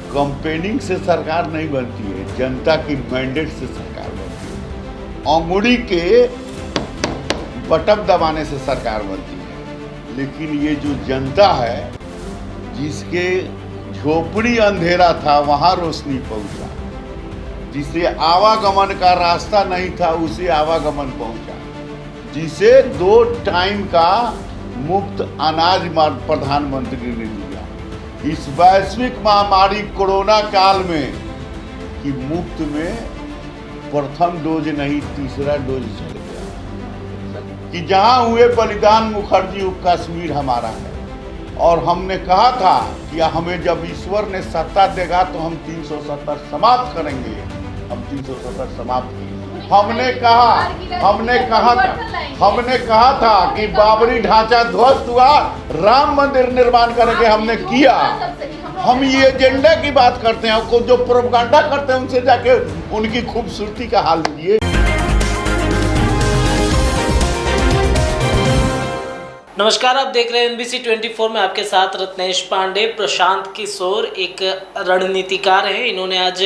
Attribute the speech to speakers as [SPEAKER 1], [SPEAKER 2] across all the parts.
[SPEAKER 1] Campaigning से सरकार नहीं बनती है, जनता की मैंडेट से सरकार बनती है। अंगुड़ी के बटन दबाने से सरकार बनती है। लेकिन ये जो जनता है, जिसके झोपड़ी अंधेरा था वहां रोशनी पहुंचा, जिसे आवागमन का रास्ता नहीं था उसे आवागमन पहुंचा, जिसे 2 टाइम का मुफ्त अनाज प्रधानमंत्री ने दिया इस वैश्विक महामारी कोरोना काल में, कि मुफ्त में प्रथम डोज नहीं तीसरा डोज चल गया। कि जहां हुए बलिदान मुखर्जी वो कश्मीर हमारा है। और हमने कहा था कि हमें जब ईश्वर ने सत्ता देगा तो हम 370 समाप्त करेंगे। हम 370 समाप्त किए। हमने कहा था कि बाबरी ढांचा ध्वस्त हुआ, राम मंदिर निर्माण करेंगे, हमने किया। हम ये एजेंडा की बात करते हैं, जो प्रोपगेंडा करते हैं उनसे जाके उनकी खूबसूरती का हाल लीजिए।
[SPEAKER 2] नमस्कार, आप देख रहे हैं NBC 24 में आपके साथ रत्नेश पांडे। प्रशांत किशोर एक रणनीतिकार हैं। इन्होंने आज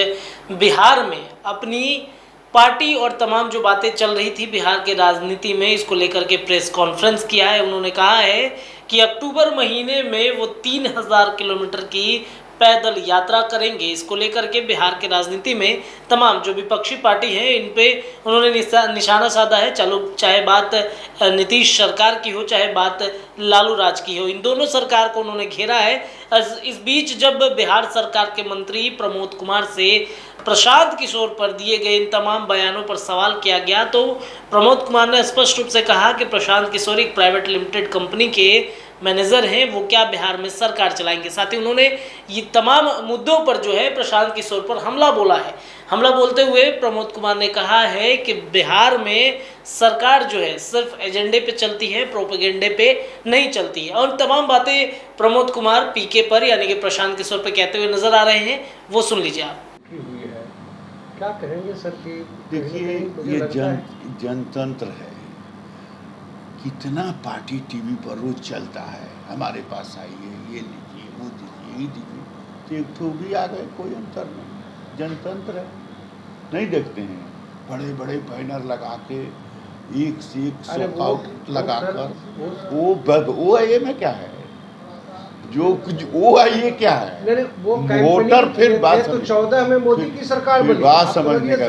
[SPEAKER 2] बिहार में अपनी पार्टी और तमाम जो बातें चल रही थी बिहार के राजनीति में, इसको लेकर के प्रेस कॉन्फ्रेंस किया है। उन्होंने कहा है कि अक्टूबर महीने में वो 3000 किलोमीटर की पैदल यात्रा करेंगे। इसको लेकर के बिहार के राजनीति में तमाम जो विपक्षी पार्टी हैं इन पे उन्होंने निशाना साधा है। चलो, चाहे बात नीतीश सरकार की हो, चाहे बात लालू राज की हो, इन दोनों सरकार को उन्होंने घेरा है। इस बीच जब बिहार सरकार के मंत्री प्रमोद कुमार से प्रशांत किशोर पर दिए गए इन तमाम बयानों पर सवाल किया गया तो प्रमोद कुमार ने स्पष्ट रूप से कहा कि प्रशांत किशोर एक प्राइवेट लिमिटेड कंपनी के मैनेजर हैं, वो क्या बिहार में सरकार चलाएंगे। साथ ही उन्होंने ये तमाम मुद्दों पर जो है प्रशांत किशोर पर हमला बोला है। हमला बोलते हुए प्रमोद कुमार ने कहा है कि बिहार में सरकार जो है सिर्फ एजेंडे पे चलती है, प्रोपेगेंडे पे नहीं चलती है। और तमाम बातें प्रमोद कुमार पीके पर यानी कि प्रशांत किशोर पर कहते हुए नजर आ रहे हैं, वो सुन लीजिए आप।
[SPEAKER 3] क्या कहेंगे सर कि
[SPEAKER 1] देखिए, ये जनतंत्र है। कितना पार्टी टीवी पर रोज चलता है, हमारे पास आइए, ये लीजिए, वो दीजिए, ये दीजिए, तो एक ठो भी आ गए, कोई अंतर नहीं। जनतंत्र है, नहीं देखते हैं। बड़े बड़े बैनर लगा के एक से एक शॉकआउट लगाकर वो ये में क्या है, जो कुछ वो है, ये क्या है, वोटर फिर बात
[SPEAKER 3] तो 14 में मोदी की सरकार बनी,
[SPEAKER 1] बात समझने का,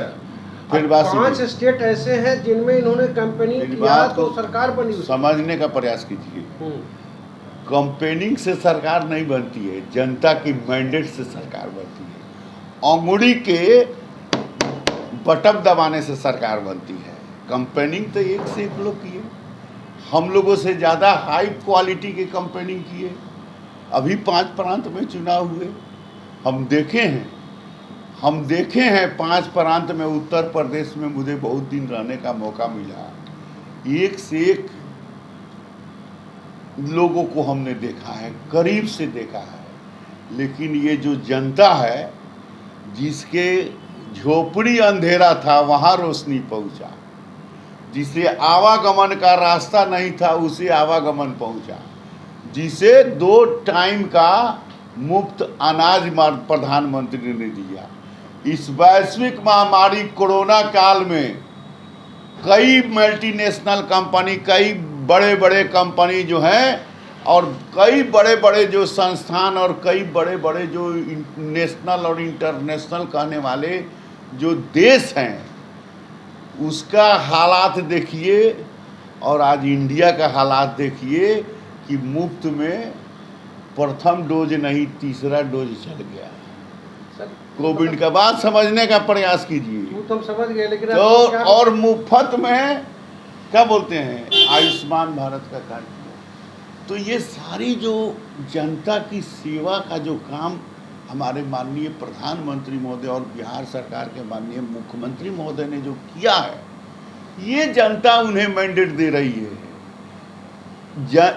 [SPEAKER 1] फिर बात
[SPEAKER 3] 5 स्टेट ऐसे हैं जिनमें इन्होंने कंपनी किया तो सरकार बनी।
[SPEAKER 1] समझने का प्रयास कीजिए। कंपेनिंग से सरकार नहीं बनती है, जनता की मैंडेट से सरकार बनती है। अंगुड़ी के बटन दबाने से सरकार बनती है। कंपेनिंग तो एक से एक लोग किए, हम लोगों से ज़्यादा हाई क्वालिटी के कंपेनिंग किए। अभी 5 प्रांत में चुनाव हुए, हम देखे हैं 5 प्रांत में। उत्तर प्रदेश में मुझे बहुत दिन रहने का मौका मिला। एक से एक लोगों को हमने देखा है, करीब से देखा है। लेकिन ये जो जनता है, जिसके झोपड़ी अंधेरा था वहां रोशनी पहुंचा, जिसे आवागमन का रास्ता नहीं था उसे आवागमन पहुंचा, जिसे 2 टाइम का मुफ्त अनाज प्रधानमंत्री ने दिया इस वैश्विक महामारी कोरोना काल में। कई मल्टीनेशनल कंपनी, कई बड़े बड़े कंपनी जो हैं, और कई बड़े बड़े जो संस्थान, और कई बड़े बड़े जो नेशनल और इंटरनेशनल कहने वाले जो देश हैं, उसका हालात देखिए। और आज इंडिया का हालात देखिए कि मुफ्त में प्रथम डोज नहीं तीसरा डोज चल गया। कोविड का बात समझने का प्रयास कीजिए।
[SPEAKER 3] तो हम समझ गए, लेकिन
[SPEAKER 1] तो और मुफ्त में क्या बोलते हैं, आयुष्मान भारत का कार्यक्रम। तो ये सारी जो जनता की सेवा का जो काम हमारे माननीय प्रधानमंत्री महोदय और बिहार सरकार के माननीय मुख्यमंत्री महोदय ने जो किया है, ये जनता उन्हें मैंडेट दे रही है।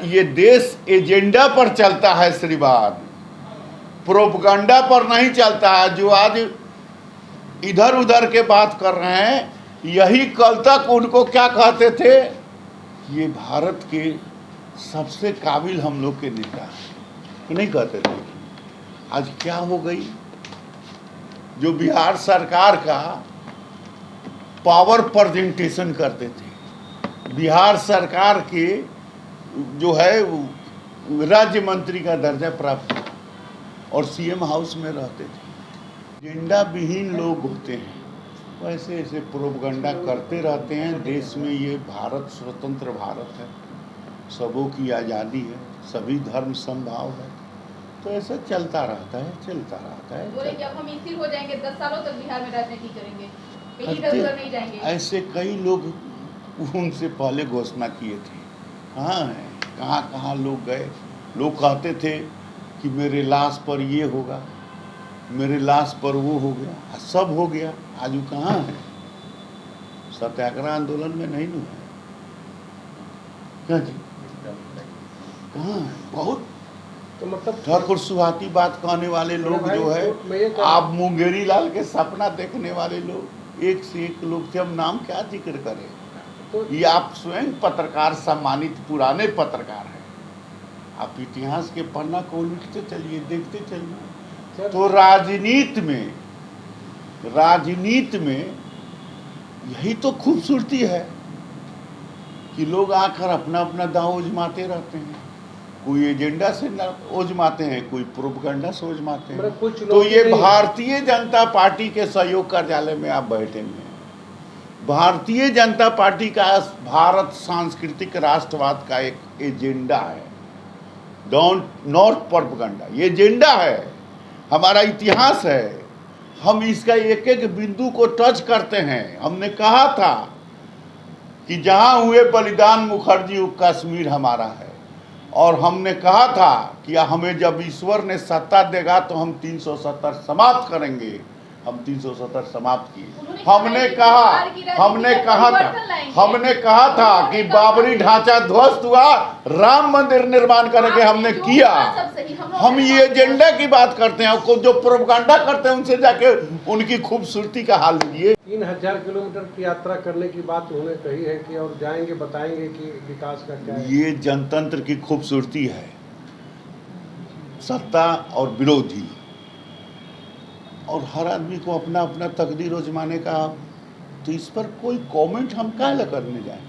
[SPEAKER 1] ये देश एजेंडा पर चलता है श्रीमान, प्रोपगेंडा पर नहीं चलता है। जो आज इधर उधर के बात कर रहे हैं, यही कल तक उनको क्या कहते थे, ये भारत के सबसे काबिल हम लोग के नेता हैं, नहीं कहते थे। आज क्या हो गई, जो बिहार सरकार का पावर प्रेजेंटेशन करते थे, बिहार सरकार के जो है राज्य मंत्री का दर्जा प्राप्त किया और सीएम हाउस में रहते थे। एजेंडा विहीन लोग होते हैं, वैसे ऐसे प्रोपगंडा करते रहते हैं। देश में ये भारत स्वतंत्र भारत है, सबों की आज़ादी है, सभी धर्म समभाव है, तो ऐसा चलता रहता है, चलता रहता है।
[SPEAKER 4] बोले जब हम स्थिर हो जाएंगे 10 सालों तक बिहार में राजनीति करेंगे, कहीं इधर नहीं जाएंगे।
[SPEAKER 1] ऐसे कई लोग उनसे पहले घोषणा किए थे। हाँ, कहाँ कहाँ लोग गए, लोग कहते थे कि मेरे लाश पर ये होगा, मेरे लाश पर वो हो गया, सब हो गया। आज वो कहाँ है? सत्याग्रह आंदोलन में नहीं हुआ क्या जी? कहाँ है? बहुत
[SPEAKER 3] तो मतलब
[SPEAKER 1] ठाकुर सुहाती बात कहने वाले लोग जो है, आप मुंगेरी लाल के सपना देखने वाले लोग, एक से एक लोग थे। हम नाम क्या जिक्र करें?
[SPEAKER 3] तो
[SPEAKER 1] ये आप स्वयं पत्रकार सम्मानित पुराने पत्रकार हैं, आप इतिहास के पन्ना को उलटते चलिए, देखते चलिए। तो राजनीति में यही तो खूबसूरती है कि लोग आकर अपना अपना दांव उजमाते रहते हैं। कोई एजेंडा से उजमाते हैं, कोई प्रोपगंडा से उजमाते हैं।
[SPEAKER 3] कुछ
[SPEAKER 1] तो ये भारतीय जनता पार्टी के सहयोग कार्यालय में आप बैठे हैं। भारतीय जनता पार्टी का भारत सांस्कृतिक राष्ट्रवाद का एक एजेंडा है, नॉट प्रोपगंडा। ये एजेंडा है, हमारा इतिहास है। हम इसका एक एक बिंदु को टच करते हैं। हमने कहा था कि जहां हुए बलिदान मुखर्जी वो कश्मीर हमारा है, और हमने कहा था कि हमें जब ईश्वर ने सत्ता देगा तो हम 370 समाप्त करेंगे। हम 370 समाप्त किए। हमने कहा था कि बाबरी ढांचा ध्वस्त हुआ, राम मंदिर निर्माण करेंगे, हमने किया। हम ये एजेंडा की बात करते हैं, जो प्रोपगंडा करते हैं उनसे जाके उनकी खूबसूरती का हाल लीजिए।
[SPEAKER 3] 3000 किलोमीटर की यात्रा करने की बात उन्होंने कही है कि और जाएंगे, बताएंगे कि विकास का क्या है।
[SPEAKER 1] ये जनतंत्र की खूबसूरती है, सत्ता और विरोधी, और हर आदमी को अपना अपना तकदीर आजमाने का। तो इस पर कोई कमेंट हम क्या करने जाए?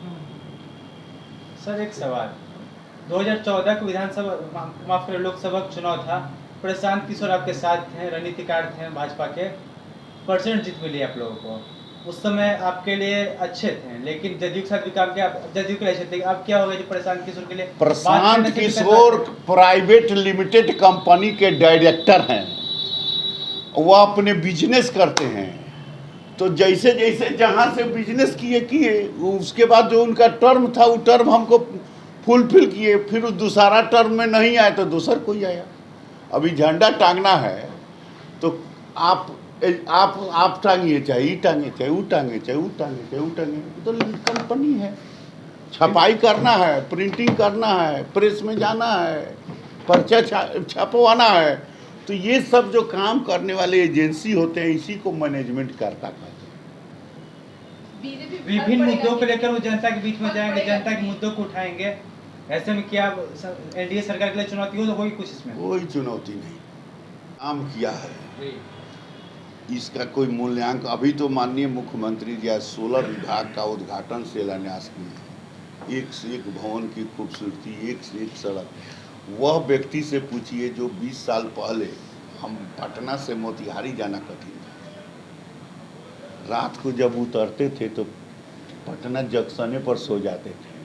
[SPEAKER 5] सर एक सवाल, 2014 का विधानसभा माफ करें लोकसभा चुनाव था, प्रशांत किशोर आपके साथ थे, रणनीतिकार थे भाजपा के, परसेंट जीत मिली आप लोगों को। उस समय आपके लिए अच्छे थे, लेकिन जदयू के साथ भी काम किया, जदयू के लिए अच्छे थे। अब क्या हो गया जो प्रशांत किशोर के लिए?
[SPEAKER 1] Prashant Kishor private limited company के डायरेक्टर हैं, वो अपने बिजनेस करते हैं। तो जैसे जैसे जहाँ से बिजनेस किए उसके बाद जो उनका टर्म था वो टर्म हमको फुलफिल किए। फिर उस दूसरा टर्म में नहीं आए तो दूसर कोई आया। अभी झंडा टांगना है तो आप टांगिए, चाहे ये टांगे, चाहे वो टांगे, चाहे वो टांगे, चाहे वो टांगे, तो कंपनी है। छपाई करना है, प्रिंटिंग करना है, प्रेस में जाना है, पर्चा छपवाना है, तो ये सब जो काम करने वाले एजेंसी होते हैं, इसी को मैनेजमेंट करता कहते हैं।
[SPEAKER 5] विभिन्न मुद्दों को लेकर वो जनता के बीच में जाएंगे, जनता के मुद्दों को उठाएंगे। ऐसे में क्या एनडीए सरकार के लिए चुनौती होगी कुछ? इसमें
[SPEAKER 1] कोई चुनौती नहीं, काम किया है, इसका कोई मूल्यांकन। अभी तो माननीय मुख्यमंत्री जी आज 16 विभाग का उद्घाटन शिलान्यास किए। एक से एक भवन की खूबसूरती, एक से एक सड़क। वह व्यक्ति से पूछिए जो 20 साल पहले हम पटना से मोतिहारी जाना कठिन था, रात को जब उतरते थे तो पटना जंक्शने पर सो जाते थे।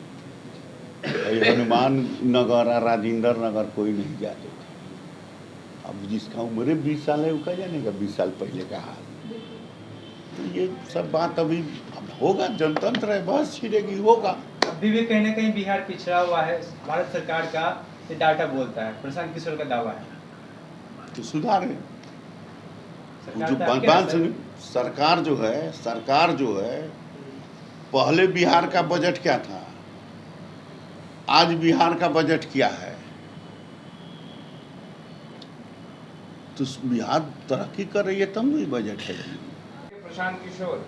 [SPEAKER 1] हनुमान नगर, राजेंद्र नगर कोई नहीं जाते थे। अब जिसका उम्र 20 साल है वो क्या जानेगा 20 साल पहले का हाल। तो ये सब बात अभी अब होगा, जनतंत्र है, बहस छिड़ेगी, होगा।
[SPEAKER 5] अभी भी कहीं ना कहीं बिहार पिछड़ा हुआ है, भारत सरकार का ये डाटा बोलता है, प्रशांत किशोर का दावा है।
[SPEAKER 1] तो सुधार है। सरकार जो है पहले बिहार का बजट क्या था, आज बिहार का बजट क्या है, तो बिहार तरक्की कर रही है तब नहीं बजट है।
[SPEAKER 6] प्रशांत किशोर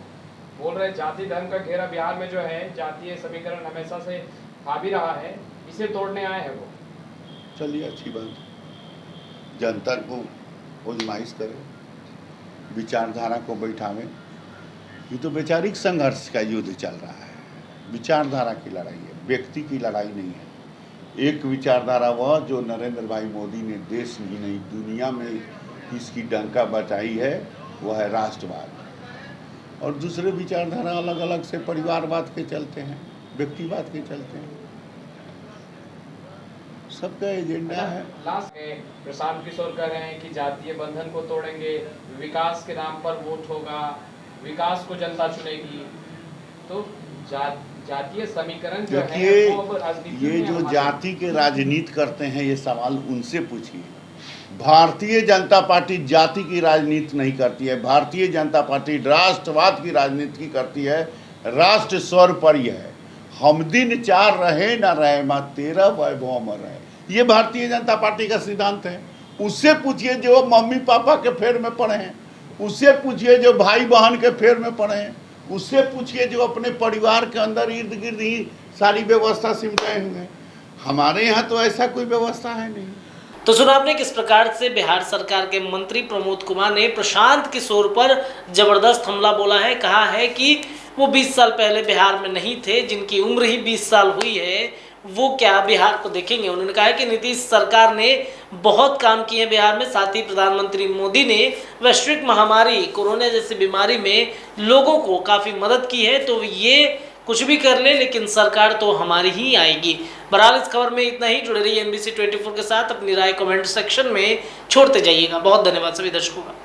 [SPEAKER 6] बोल रहे जाति धर्म का घेरा बिहार में जो है, जातीय समीकरण हमेशा से हावी रहा है, इसे तोड़ने आए हैं वो।
[SPEAKER 1] चलिए अच्छी बात, जनता को आजमाइश करें। विचारधारा को बैठावें। ये तो वैचारिक संघर्ष का युद्ध चल रहा है, विचारधारा की लड़ाई है, व्यक्ति की लड़ाई नहीं है। एक विचारधारा वह जो नरेंद्र भाई मोदी ने देश ही नहीं दुनिया में इसकी डंका बजाई है, वह है राष्ट्रवाद। और दूसरे विचारधारा अलग अलग से परिवारवाद के चलते हैं, व्यक्तिवाद के चलते हैं। सबका एजेंडा है।
[SPEAKER 6] लास्ट में प्रशांत किशोर कह रहे हैं कि जातीय बंधन को तोड़ेंगे, विकास के नाम पर वोट होगा, विकास को जनता चुनेगी। तो जातीय समीकरण जो है
[SPEAKER 1] देखिए,
[SPEAKER 6] वो अब राजनीति
[SPEAKER 1] ये
[SPEAKER 6] में
[SPEAKER 1] जो
[SPEAKER 6] हमारे-
[SPEAKER 1] जाति के राजनीति करते हैं, ये सवाल उनसे पूछिए। भारतीय जनता पार्टी जाति की राजनीति नहीं करती है। भारतीय जनता पार्टी राष्ट्रवाद की राजनीति करती है। राष्ट्र सर्वोपरि है। हम दिन चार रहे न रहे, माँ तेरा वैभव अमर है, ये भारतीय जनता पार्टी का सिद्धांत है। उससे पूछिए जो मम्मी पापा के फेर में पड़े हैं, उससे पूछिए जो भाई बहन के फेर में पड़े हैं, उससे पूछिए जो अपने परिवार के अंदर इर्द गिर्द ही सारी व्यवस्था सिमटाए हुए हैं। हमारे यहाँ तो ऐसा कोई व्यवस्था है नहीं।
[SPEAKER 2] तो सुना आपने किस प्रकार से बिहार सरकार के मंत्री प्रमोद कुमार ने प्रशांत किशोर पर जबरदस्त हमला बोला है। कहा है कि वो 20 साल पहले बिहार में नहीं थे, जिनकी उम्र ही 20 साल हुई है, वो क्या बिहार को देखेंगे। उन्होंने कहा है कि नीतीश सरकार ने बहुत काम किए हैं बिहार में। साथ ही प्रधानमंत्री मोदी ने वैश्विक महामारी कोरोना जैसी बीमारी में लोगों को काफ़ी मदद की है। तो ये कुछ भी कर ले, लेकिन सरकार तो हमारी ही आएगी। बहरहाल इस खबर में इतना ही। जुड़े रहिए NBC 24 के साथ। अपनी राय कमेंट सेक्शन में छोड़ते जाइएगा। बहुत धन्यवाद सभी दर्शकों का।